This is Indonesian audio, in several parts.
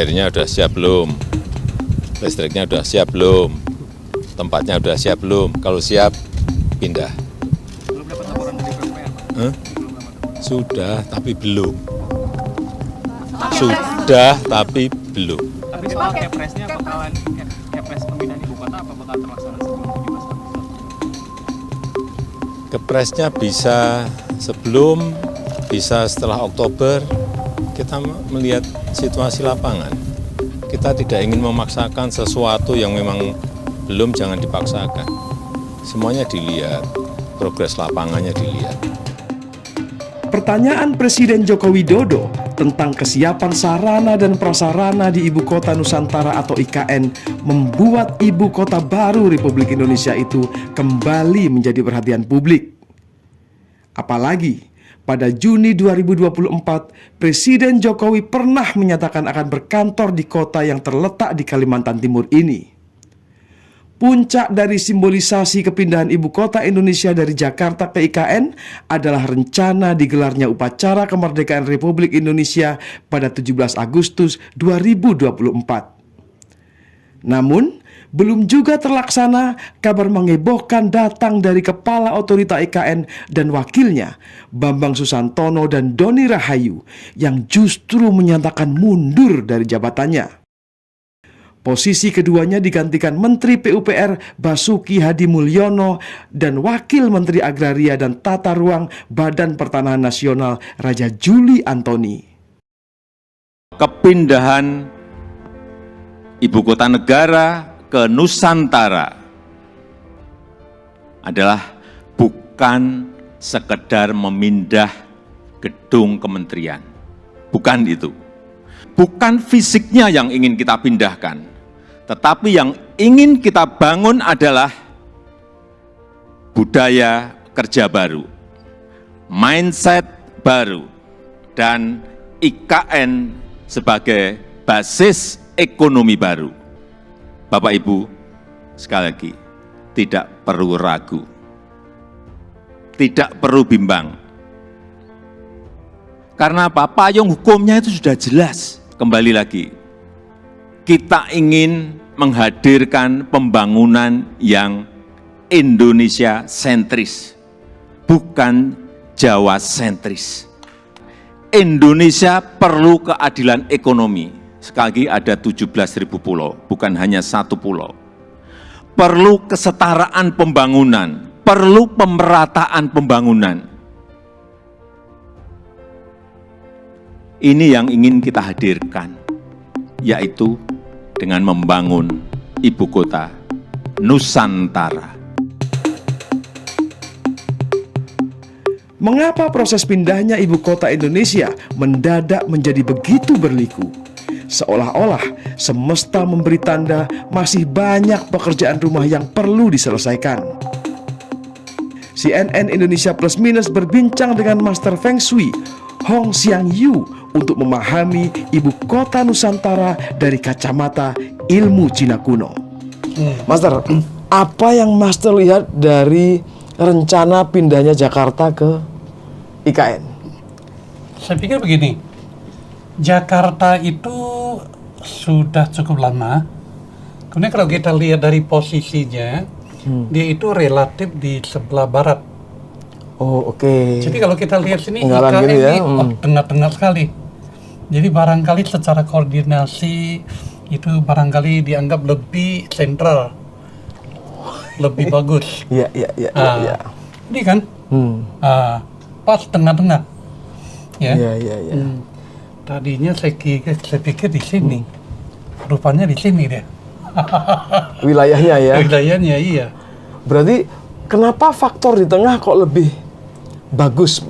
airnya udah siap belum, listriknya udah siap belum, tempatnya udah siap belum, kalau siap pindah. Belum dapat laporan dari PUPR? Sudah tapi belum. Sudah tapi belum. Tapi soal Kepresnya bakalan Kepres pemindahan ibu kota apa bakal terlaksana sebelum 17 Agustus? Kepresnya bisa sebelum, bisa setelah Oktober. Kita melihat situasi lapangan. Kita tidak ingin memaksakan sesuatu yang memang belum, jangan dipaksakan. Semuanya dilihat, progres lapangannya dilihat. Pertanyaan Presiden Joko Widodo tentang kesiapan sarana dan prasarana di Ibu Kota Nusantara atau IKN membuat Ibu Kota baru Republik Indonesia itu kembali menjadi perhatian publik. Apalagi pada Juni 2024, Presiden Jokowi pernah menyatakan akan berkantor di kota yang terletak di Kalimantan Timur ini. Puncak dari simbolisasi kepindahan ibu kota Indonesia dari Jakarta ke IKN adalah rencana digelarnya upacara kemerdekaan Republik Indonesia pada 17 Agustus 2024. Namun, belum juga terlaksana, kabar mengebohkan datang dari Kepala Otorita IKN dan wakilnya, Bambang Susantono dan Doni Rahayu, yang justru menyatakan mundur dari jabatannya. Posisi keduanya digantikan Menteri PUPR Basuki Hadi Mulyono dan Wakil Menteri Agraria dan Tata Ruang Badan Pertanahan Nasional Raja Juli Antoni. Kepindahan ibu kota negara ke Nusantara adalah bukan sekedar memindah gedung kementerian. Bukan itu. Bukan fisiknya yang ingin kita pindahkan, tetapi yang ingin kita bangun adalah budaya kerja baru, mindset baru, dan IKN sebagai basis ekonomi baru. Bapak Ibu, sekali lagi, tidak perlu ragu, tidak perlu bimbang. Karena apa? Payung hukumnya itu sudah jelas. Kembali lagi, kita ingin menghadirkan pembangunan yang Indonesia sentris, bukan Jawa sentris. Indonesia perlu keadilan ekonomi. Sekali lagi ada 17.000 pulau, bukan hanya satu pulau. Perlu kesetaraan pembangunan, perlu pemerataan pembangunan. Ini yang ingin kita hadirkan, yaitu dengan membangun ibu kota Nusantara. Mengapa proses pindahnya ibu kota Indonesia mendadak menjadi begitu berliku? Seolah-olah semesta memberi tanda masih banyak pekerjaan rumah yang perlu diselesaikan. CNN Indonesia Plus Minus berbincang dengan Master Feng Shui Hong Xiang Yu untuk memahami ibu kota Nusantara dari kacamata ilmu Cina kuno. Master, apa yang Master lihat dari rencana pindahnya Jakarta ke IKN? Saya pikir begini, Jakarta itu sudah cukup lama. Kemudian kalau kita lihat dari posisinya, dia itu relatif di sebelah barat. Oh, oke. Jadi kalau kita lihat sini, Penggalan IKN gini ya, ini tengah-tengah sekali. Jadi barangkali secara koordinasi itu barangkali dianggap lebih sentral, lebih bagus. Iya. Ini kan pas tengah-tengah. Ya. Iya. Tadinya saya pikir di sini, rupanya di sini deh. Wilayahnya ya. Wilayahnya iya. Berarti kenapa faktor di tengah kok lebih bagus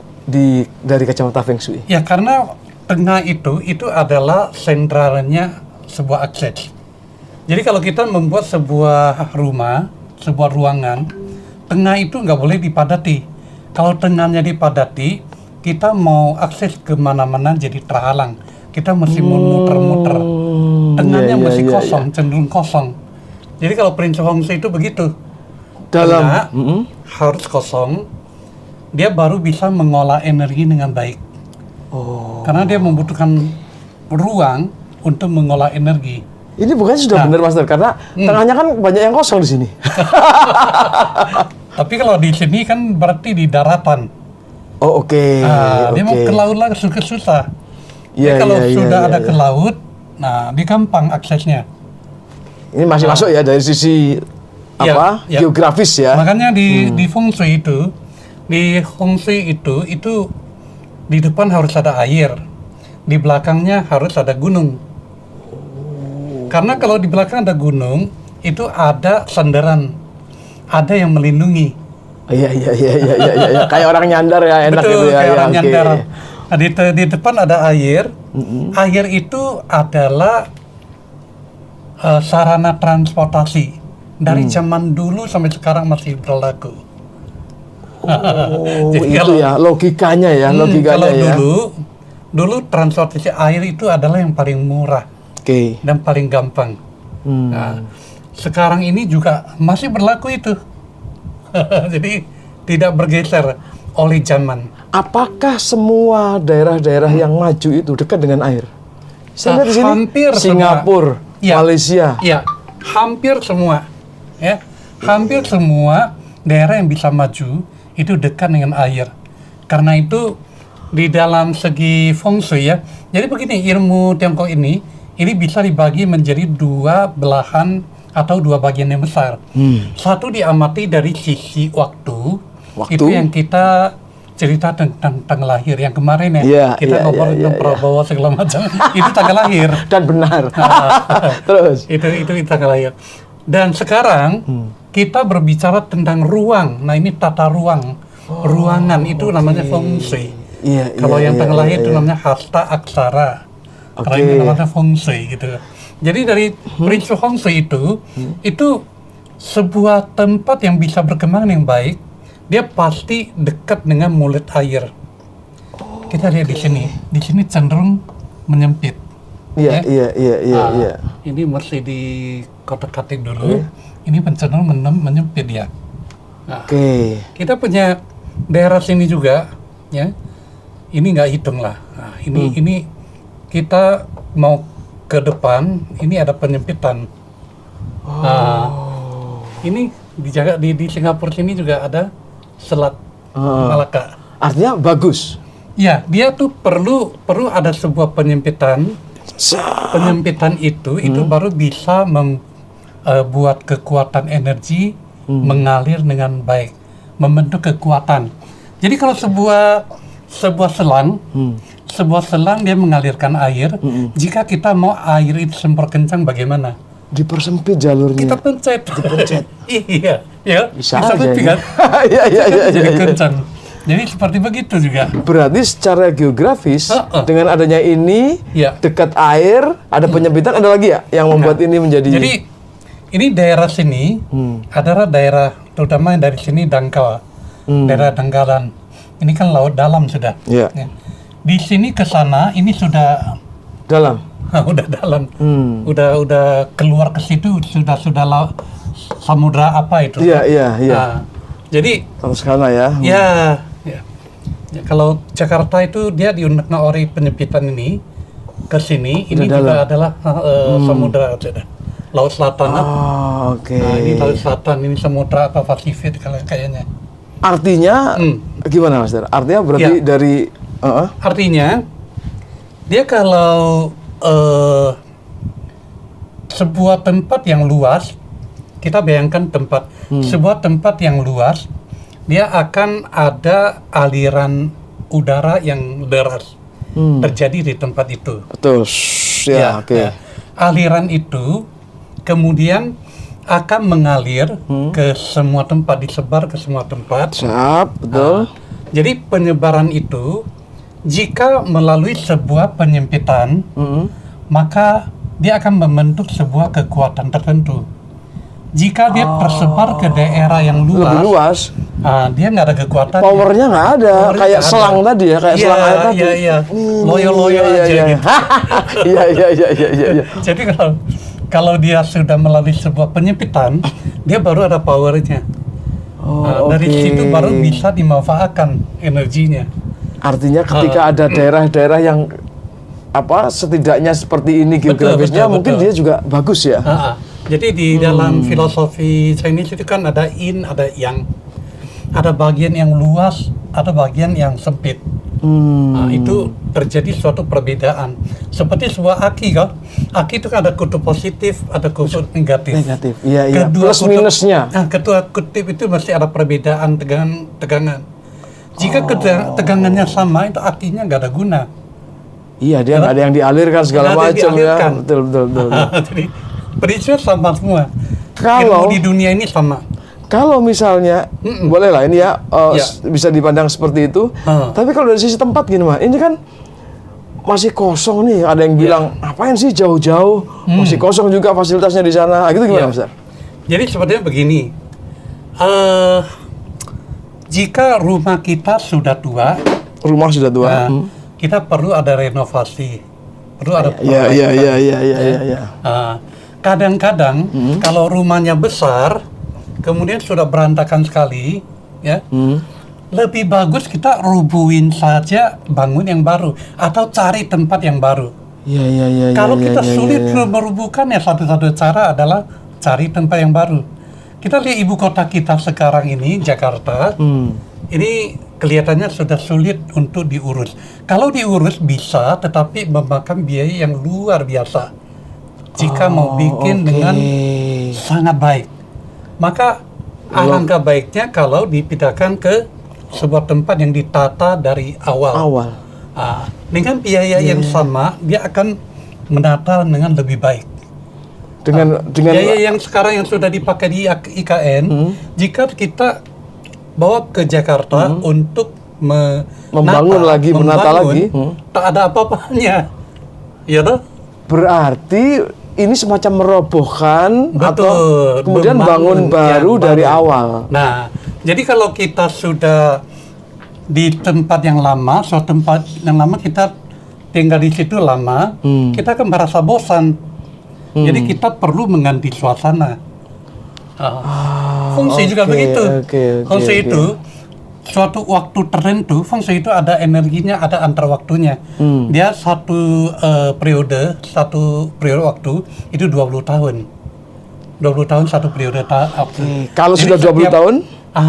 dari kacamata Feng Shui? Ya karena tengah itu adalah sentralnya sebuah akses. Jadi kalau kita membuat sebuah rumah, sebuah ruangan, tengah itu nggak boleh dipadati. Kalau tengahnya dipadati, kita mau akses kemana-mana jadi terhalang. Kita mesti muter-muter. Tengahnya masih kosong, cenderung kosong. Jadi kalau prinsip Feng Shui itu begitu. Tengah harus kosong, dia baru bisa mengolah energi dengan baik. Karena dia membutuhkan ruang untuk mengolah energi. Ini bukannya sudah benar Master, karena tengahnya kan banyak yang kosong di sini. Tapi kalau di sini kan berarti di daratan. Oh oke. Dia mau ke laut lah susah. Iya, Kalau iya, sudah iya, ada iya. ke laut, nah dia gampang aksesnya. Ini masih masuk ya dari sisi Iya, apa iya. geografis ya. Makanya di feng shui itu, itu di depan harus ada air, di belakangnya harus ada gunung. Karena kalau di belakang ada gunung, itu ada sandaran, ada yang melindungi. Iya. Kayak orang nyandar ya, enak Betul, gitu ya. kayak orang oke. nyandar. Nah, di depan ada air. Air itu adalah sarana transportasi dari zaman dulu sampai sekarang masih berlaku. Oh, Jadi itu ya logikanya ya, logikanya kalau ya. dulu transportasi air itu adalah yang paling murah Oke. dan paling gampang. Nah, sekarang ini juga masih berlaku itu. Jadi tidak bergeser oleh zaman. Apakah semua daerah-daerah yang maju itu dekat dengan air? Saya lihat di sini Hampir semua. Singapura, Ya. Malaysia. Ya, hampir semua. Ya, hampir semua daerah yang bisa maju itu dekat dengan air. Karena itu di dalam segi feng shui ya. Jadi begini, ilmu Tiongkok ini bisa dibagi menjadi dua belahan atau dua bagian yang besar. Satu diamati dari sisi waktu. Itu yang kita cerita tentang tanggal lahir yang kemarin ya. Iya, Kita iya, ngobrol iya, tentang iya. Prabowo segala macam. Itu tanggal lahir. Dan benar. Terus. itu tanggal lahir. Dan sekarang kita berbicara tentang ruang. Nah ini tata ruang, ruangan itu namanya feng shui. Iya, Kalau iya, yang iya, tanggal lahir iya, itu iya. namanya hasta aksara. Kalau Oke. ini namanya feng shui gitu. Jadi dari prinsip feng shui itu sebuah tempat yang bisa berkembang yang baik. Dia pasti dekat dengan mulut air. Kita lihat di sini cenderung menyempit. Iya. Ini mesti di kotak-katik dulu. Ini cenderung menyempit ya. Nah, Oke. kita punya daerah sini juga, ya. Ini nggak hitung lah. Nah, ini kita mau ke depan, ini ada penyempitan. Nah, ini dijaga di Singapura sini juga ada Selat Malaka. Artinya bagus. Ya, dia tuh perlu ada sebuah penyempitan. Penyempitan itu baru bisa membuat kekuatan energi mengalir dengan baik, membentuk kekuatan. Jadi kalau sebuah selang dia mengalirkan air. Jika kita mau air itu sempur kencang bagaimana? Dipersempit jalurnya. Kita pencet. Iya, ya. Bisa Bisa aja pencet ini. kan? Iya. Jadi kencang. Jadi seperti begitu juga. Berarti secara geografis dengan adanya ini Ya. dekat air, ada penyempitan, ada lagi ya yang membuat ini menjadi. Jadi ini daerah sini adalah daerah terutama yang dari sini dangkal, daerah dangkalan. Ini kan laut dalam sudah. Iya. Ya. Di sini ke sana ini sudah dalam. udah dalam, udah keluar ke situ sudah samudra apa itu? Iya. Nah, jadi Kalau sana ya. ya, kalau Jakarta itu dia diundang oleh penyempitan ini ke sini, ini Udah juga adalah samudra sudah. Laut Selatan. Oh, oke. Nah, ini Laut Selatan, ini samudra apa Pasifik kayaknya. Artinya gimana Mas Der? Artinya berarti Ya. dari Artinya dia kalau sebuah tempat yang luas, kita bayangkan sebuah tempat yang luas, dia akan ada aliran udara yang deras terjadi di tempat itu. betul. Ya, oke. Ya. Aliran itu kemudian akan mengalir ke semua tempat, disebar ke semua tempat. Siap, betul. Jadi penyebaran itu jika melalui sebuah penyempitan, maka dia akan membentuk sebuah kekuatan tertentu. Jika dia tersebar ke daerah yang Lebih luas, luas. dia nggak ada kekuatan. Powernya nggak ada, Powernya kayak nggak selang ada. tadi ya, kayak selang air tadi. Iya. Loyo-loyo aja gitu. Iya. Jadi kalau dia sudah melalui sebuah penyempitan, dia baru ada powernya. Dari situ baru bisa dimanfaatkan energinya. Artinya ketika ada daerah-daerah yang setidaknya seperti ini geografisnya, mungkin dia juga bagus ya. Jadi di dalam filosofi Chinese itu kan ada yin, ada yang, ada bagian yang luas, ada bagian yang sempit. Itu terjadi suatu perbedaan. Seperti sebuah aki kan, aki itu kan ada kutub positif, ada kutub negatif. Iya. Plus minusnya. Kedua kutub itu mesti ada perbedaan tegangan. Jika tegangannya sama, itu akinya nggak ada guna. Iya, dia nggak ada yang dialirkan segala macam ya. Betul. Jadi prinsip sama semua. Kalau ilmu di dunia ini sama. Kalau misalnya, boleh lah ini ya, bisa dipandang seperti itu. Tapi kalau dari sisi tempat gini mah, ini kan masih kosong nih. Ada yang bilang, apain sih jauh-jauh, masih kosong juga fasilitasnya di sana. Gitu gimana, Mas? Jadi sebenarnya begini, jika rumah kita sudah tua, kita perlu ada renovasi, perlu ada perbaikan. Iya. Kadang-kadang kalau rumahnya besar, kemudian sudah berantakan sekali, ya, lebih bagus kita rubuhin saja, bangun yang baru, atau cari tempat yang baru. Iya. Kalau kita sulit merubuhkan, ya satu-satu cara adalah cari tempat yang baru. Kita lihat ibu kota kita sekarang ini, Jakarta, ini kelihatannya sudah sulit untuk diurus. Kalau diurus bisa, tetapi memakan biaya yang luar biasa. Jika mau bikin dengan sangat baik, maka alangkah baiknya kalau dipindahkan ke sebuah tempat yang ditata dari awal. Dengan biaya yang sama, dia akan menata dengan lebih baik. Dengan biaya yang sekarang yang sudah dipakai di IKN, jika kita bawa ke Jakarta untuk menata lagi, tak ada apa-apanya, ya toh? Berarti ini semacam merobohkan atau kemudian bangun baru dari awal. Nah, jadi kalau kita sudah di tempat yang lama, suatu tempat yang lama kita tinggal di situ lama, kita akan merasa bosan. Jadi kita perlu mengganti suasana. Fungsi juga begitu. Fungsi itu suatu waktu tertentu, fungsi itu ada energinya, ada antar waktunya. Dia satu periode waktu itu 20 tahun. 20 tahun satu periode waktu. Kalau sudah 20 tahun?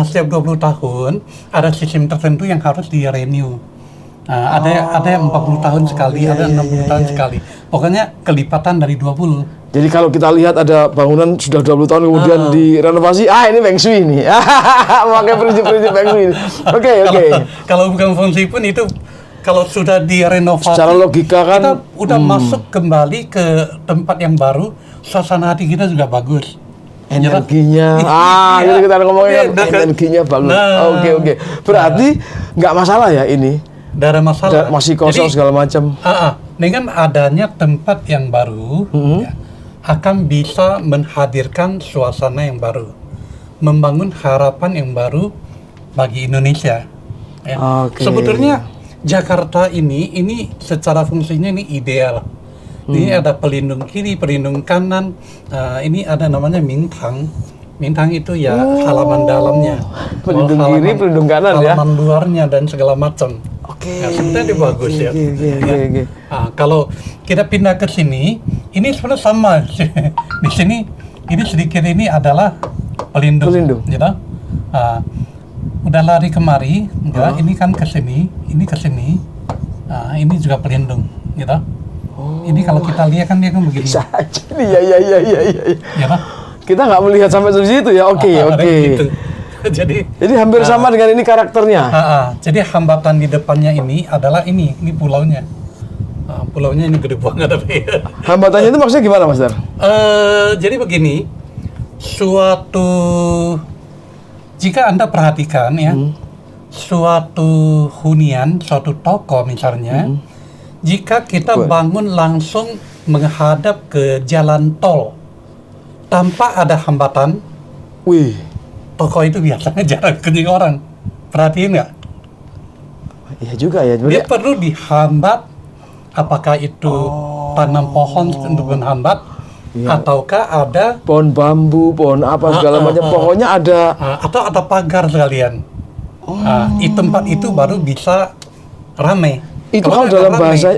Setiap 20 tahun ada sistem tertentu yang harus di-renew. Ada yang 40 tahun sekali, ada 60 tahun sekali. Pokoknya kelipatan dari 20. Jadi kalau kita lihat ada bangunan sudah 20 tahun kemudian direnovasi, ini Feng Shui nih. Pakai prinsip-prinsip Feng Shui. Oke. Kalau bukan fungsi pun itu, kalau sudah direnovasi, secara logika kan kita udah masuk kembali ke tempat yang baru, suasana hati kita juga bagus. Energinya, jadi kita ngomongin energinya bagus. Oke. Berarti nggak masalah ya ini? Tidak ada masalah. Masih kosong segala macam. Dengan adanya tempat yang baru, akan bisa menghadirkan suasana yang baru, membangun harapan yang baru bagi Indonesia. Sebetulnya Jakarta ini secara fungsinya ini ideal. Ini ada pelindung kiri, pelindung kanan. Ini ada namanya Mintang. Mintang itu ya halaman dalamnya. Pelindung kiri, pelindung kanan ya. Halaman luarnya dan segala macam. Sebenarnya bagus ya. Kalau kita pindah ke sini, ini sebenarnya sama. Di sini, ini sedikit ini adalah pelindung. Gitu? Udah lari kemari, ini kan ke sini, ini ke sini. Ini juga pelindung, gitu. Ini kalau kita lihat kan dia kan begini. Iya. Kita nggak melihat sampai di situ ya. Oke. Gitu. Jadi hampir sama dengan ini karakternya. Jadi hambatan di depannya ini adalah ini pulaunya. Pulaunya ini gede banget tapi. Hambatannya itu maksudnya gimana, Mas Dar? Jadi begini, jika Anda perhatikan ya, suatu hunian, suatu toko misalnya, jika kita bangun langsung menghadap ke jalan tol tanpa ada hambatan, toko itu biasanya jarang kunjungi orang. Perhatiin nggak? Iya juga ya. Dia perlu dihambat, apakah itu tanam pohon untuk menghambat, ataukah ada pohon bambu, pohon apa segala macam. Pokoknya ada. Atau ada pagar sekalian. Di tempat itu baru bisa ramai. Itu kalau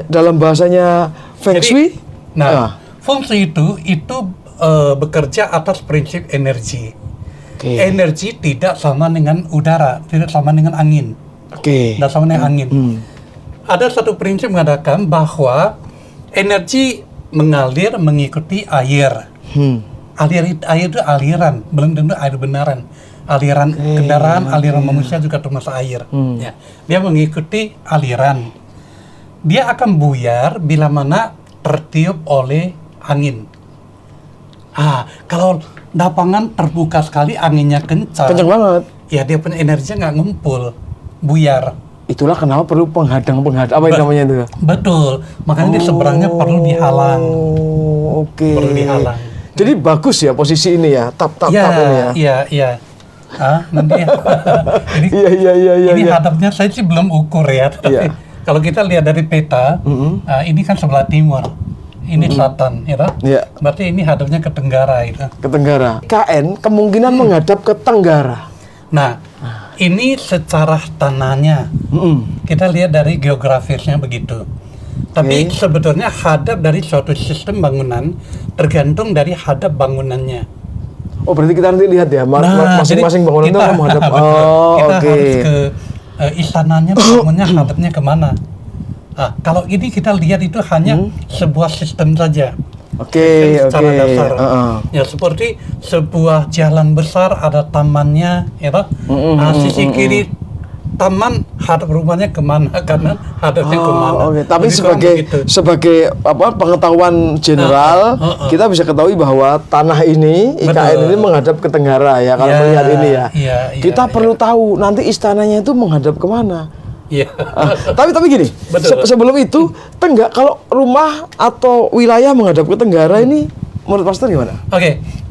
dalam bahasanya Feng Shui. Feng Shui itu bekerja atas prinsip energi. Energi tidak sama dengan udara, tidak sama dengan angin. Tidak sama dengan angin. Ada satu prinsip mengatakan bahwa energi mengalir mengikuti air. Air itu aliran, belum tentu air benaran. Aliran kendaraan, aliran manusia juga termasuk air. Ya. Dia mengikuti aliran. Dia akan buyar bila mana tertiup oleh angin. Kalau lapangan terbuka sekali, anginnya kencang banget. Ya dia punya energinya nggak ngumpul, buyar. Itulah kenapa perlu penghadang apa namanya itu? Betul, makanya di seberangnya perlu dihalang. Perlu dihalang. Jadi bagus ya posisi ini ya, tap ini ya. Iya. Nanti ya. Ini hadapnya saya sih belum ukur ya, tapi kalau kita lihat dari peta, ini kan sebelah timur, ini selatan, ya. Berarti ini hadapnya ke tenggara itu. Ke tenggara. KN kemungkinan menghadap ke tenggara. Nah, ini secara tanahnya, kita lihat dari geografisnya begitu. Tapi sebetulnya hadap dari suatu sistem bangunan tergantung dari hadap bangunannya. Oh, berarti kita nanti lihat ya, masing-masing bangunan itu menghadap. Kita harus ke istananya, bangunnya hadapnya kemana. Kalau ini kita lihat itu hanya sebuah sistem saja. Secara dasar. Ya seperti sebuah jalan besar ada tamannya, ya. Sisi kiri taman hadap rumahnya kemana, kanan hadapnya kemana. Tapi sebagai pengetahuan general, kita bisa ketahui bahwa tanah ini, IKN ini menghadap ke tenggara ya, kalau melihat ini ya. Kita perlu tahu nanti istananya itu menghadap kemana. Tapi gini, sebelum itu kalau rumah atau wilayah menghadap ke tenggara ini menurut Pastor gimana?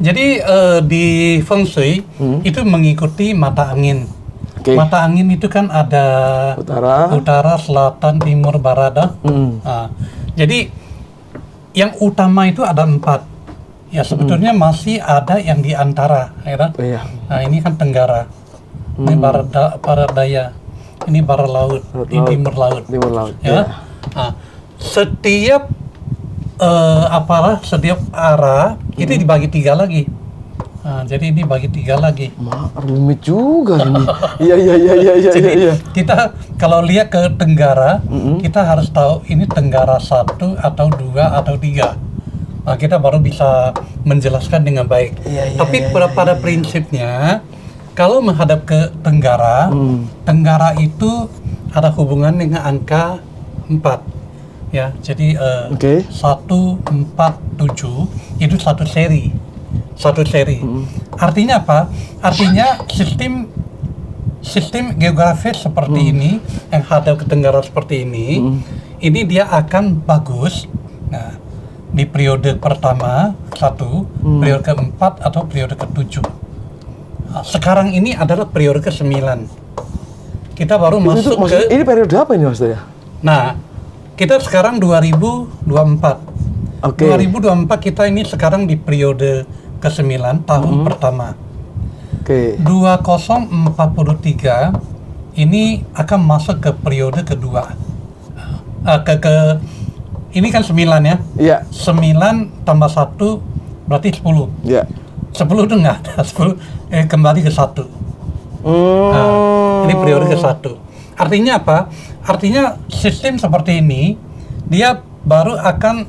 Jadi di Feng Shui itu mengikuti mata angin. Mata angin itu kan ada utara, selatan, timur, barat. Jadi yang utama itu ada 4. Ya sebetulnya masih ada yang di antara, ya. Ini kan tenggara, ini barat daya, ini barat laut, ini timur laut. Ya. Setiap setiap arah itu dibagi 3 lagi. Jadi ini bagi 3 lagi. Rumit juga ini. Iya. Kita kalau lihat ke tenggara, kita harus tahu ini tenggara 1 atau 2 atau 3. Kita baru bisa menjelaskan dengan baik. Tapi pada prinsipnya, kalau menghadap ke tenggara, tenggara itu ada hubungan dengan angka 4. Ya, jadi 1, 4, 7 itu satu seri. Artinya apa? Artinya sistem geografis seperti ini yang hadap ke tenggara seperti ini dia akan bagus. Nah, di periode pertama 1, periode ke-4 atau periode ke-7. Sekarang ini adalah periode ke-9. Kita baru masuk ke ini periode apa ini Mas ya? Nah, kita sekarang 2024. 2024 kita ini sekarang di periode ke-9 tahun pertama. 2043 ini akan masuk ke periode kedua. Ini kan 9 ya? Iya. 9 tambah 1 berarti 10. Iya. 10 itu enggak ada, 10 kembali ke 1. Ini periode ke-1. Artinya apa? Artinya sistem seperti ini dia baru akan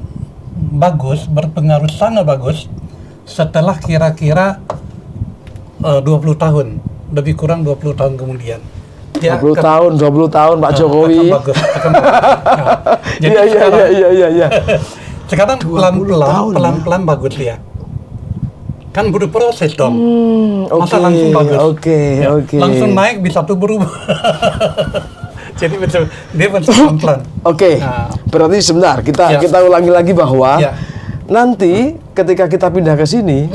bagus, berpengaruh sangat bagus setelah kira-kira 20 tahun, lebih kurang 20 tahun kemudian. 20 tahun Pak Jokowi. Akan bagus. Jadi iya. Sekarang pelan-pelan bagus ya. Kan butuh proses dong. Masa langsung bagus. Langsung naik bisa tuh berubah. Jadi dia pelan-pelan. Berarti sebentar kita ulangi lagi bahwa nanti ketika kita pindah ke sini,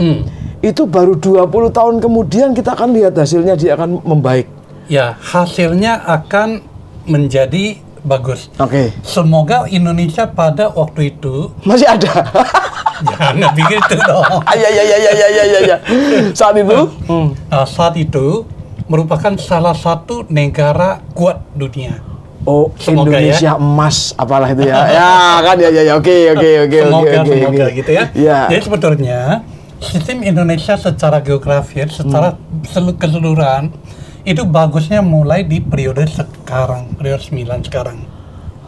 itu baru 20 tahun kemudian kita akan lihat hasilnya, dia akan membaik. Ya, hasilnya akan menjadi bagus. Semoga Indonesia pada waktu itu masih ada. Jangan begitu dong. Iya. Saat itu, saat itu merupakan salah satu negara kuat dunia. Oh, Semoga Indonesia emas apalah itu ya. Ya kan ya oke. Semoga gitu ya. Iya. Jadi sebetulnya sistem Indonesia secara geografis, secara keseluruhan itu bagusnya mulai di periode sekarang, periode 9 sekarang.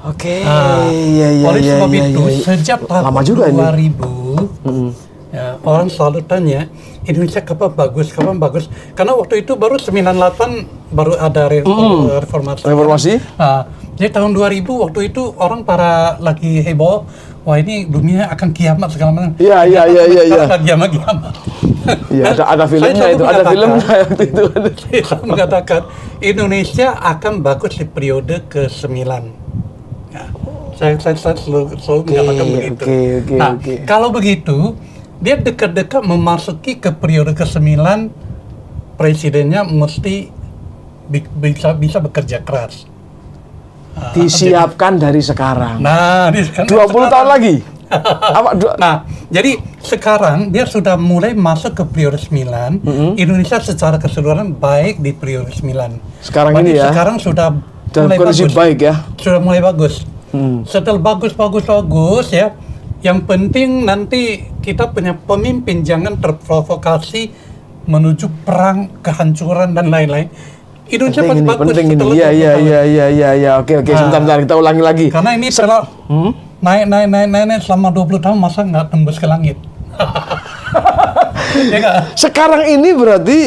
Oke. Oleh sebab itu sejak tahun Lama juga 2000 ya, orang selalu tanya Indonesia kapan bagus, karena waktu itu baru 98 baru ada reformasi. Reformasi? Nah, jadi tahun 2000 waktu itu orang para lagi heboh, wah ini dunia akan kiamat segala macam. Iya. Lagi kiamat. Iya, ada filmnya itu, ada filmnya waktu itu. Saya mengatakan Indonesia akan bagus di periode ke-9. Ya, saya selalu mengatakan begitu. Oke. Kalau begitu, dia dekat-dekat memasuki ke periode ke-9, presidennya mesti bisa bekerja keras. Disiapkan dari sekarang. Nah, 20 tahun lagi. Nah, jadi sekarang dia sudah mulai masuk ke periode 9. Indonesia secara keseluruhan baik di periode 9. Sekarang ini ya. Sekarang sudah Dan mulai kondisi bagus. baik ya. Sudah mulai bagus. Setelah bagus ya. Yang penting nanti kita punya pemimpin jangan terprovokasi menuju perang, kehancuran dan lain-lain. Indonesia pasti bagus. Penting ini. Iya. Oke. Sebentar kita ulangi lagi. Karena ini setelah naik selama 20 tahun masa nggak tembus ke langit. Ya nggak? Sekarang ini berarti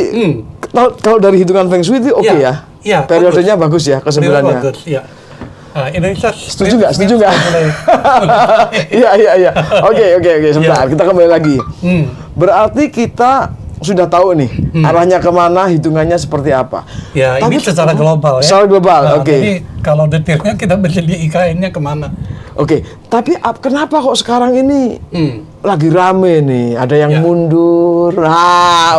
kalau dari hitungan Feng Shui itu oke ya? Iya. Periodenya bagus ya, ke-9-nya. Bagus, ya. Nah, Indonesia Setuju nggak? Iya. Oke. Sebentar, kita kembali lagi. Berarti kita sudah tahu nih arahnya kemana, hitungannya seperti apa. Ya, ini secara global ya. Secara global, oke. Jadi kalau detailnya kita bisa di IKN-nya kemana? Oke, tapi kenapa kok sekarang ini lagi rame nih? Ada yang mundur,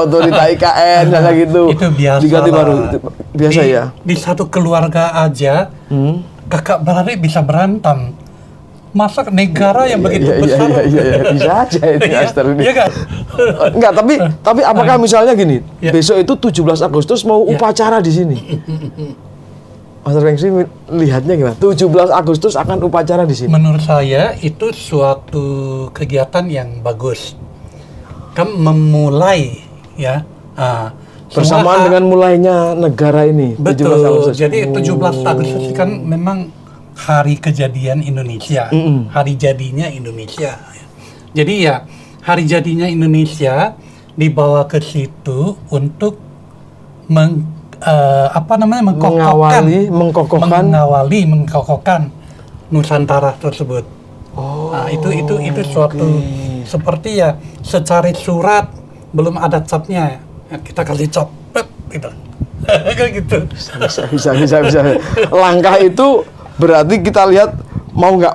otorita IKN dan gitu. Itu biasa. Diganti baru, biasa ya. Di satu keluarga aja, kakak beradik bisa berantem. Masa negara yang begitu besar? Iya, bisa aja itu Aster ini. Iya kan? Enggak, tapi apakah misalnya gini, besok itu 17 Agustus mau upacara di sini? Master Feng Shui lihatnya gimana? 17 Agustus akan upacara di sini. Menurut saya itu suatu kegiatan yang bagus. Kan memulai ya. Bersamaan dengan mulainya negara ini. Betul. 17 Agustus. Jadi 17 Agustus kan memang hari kejadian Indonesia, hari jadinya Indonesia. Jadi ya hari jadinya Indonesia dibawa ke situ untuk mengkokohkan Nusantara tersebut. Itu suatu seperti ya secara surat belum ada capnya, ya, kita kasih cap, gitu. Kayak gitu. Bisa. Langkah itu berarti kita lihat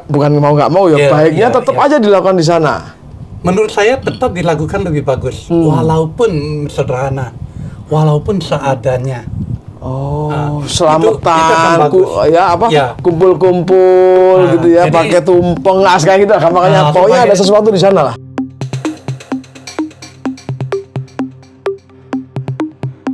bukan mau nggak mau ya, baiknya tetap aja dilakukan di sana. Menurut saya tetap dilakukan lebih bagus, walaupun sederhana, walaupun seadanya. Selamatan, kumpul-kumpul gitu ya, pakai tumpeng, kayak gitu. Makanya pokoknya ada sesuatu di sana lah.